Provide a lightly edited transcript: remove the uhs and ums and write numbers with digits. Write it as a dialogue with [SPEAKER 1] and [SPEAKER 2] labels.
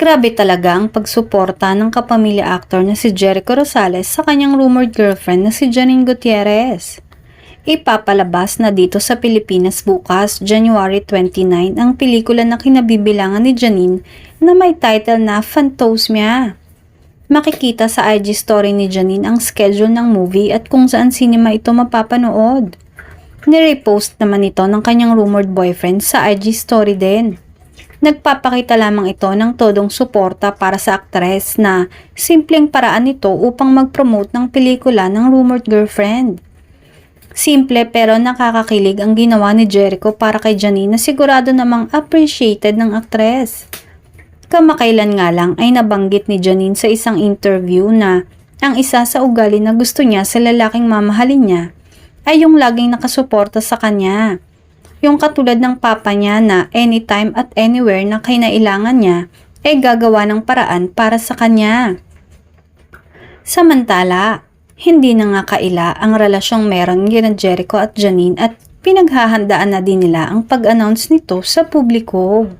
[SPEAKER 1] Grabe talaga ang pagsuporta ng kapamilya actor na si Jericho Rosales sa kanyang rumored girlfriend na si Janine Gutierrez. Ipapalabas na dito sa Pilipinas bukas, January 29, ang pelikula na kinabibilangan ni Janine na may title na Phantosmia. Makikita sa IG story ni Janine ang schedule ng movie at kung saan cinema ito mapapanood. Nirepost naman ito ng kanyang rumored boyfriend sa IG story din. Nagpapakita lamang ito ng todong suporta para sa aktres na simpleng paraan nito upang mag-promote ng pelikula ng rumored girlfriend. Simple pero nakakakilig ang ginawa ni Jericho para kay Janine na sigurado namang appreciated ng aktres. Kamakailan nga lang ay nabanggit ni Janine sa isang interview na ang isa sa ugali na gusto niya sa lalaking mamahalin niya ay yung laging nakasuporta sa kanya. Yung katulad ng papa niya na anytime at anywhere na kinailangan niya ay gagawa ng paraan para sa kanya. Samantala, hindi na nga kaila ang relasyong meron gina Jericho at Janine at pinaghahandaan na din nila ang pag-announce nito sa publiko.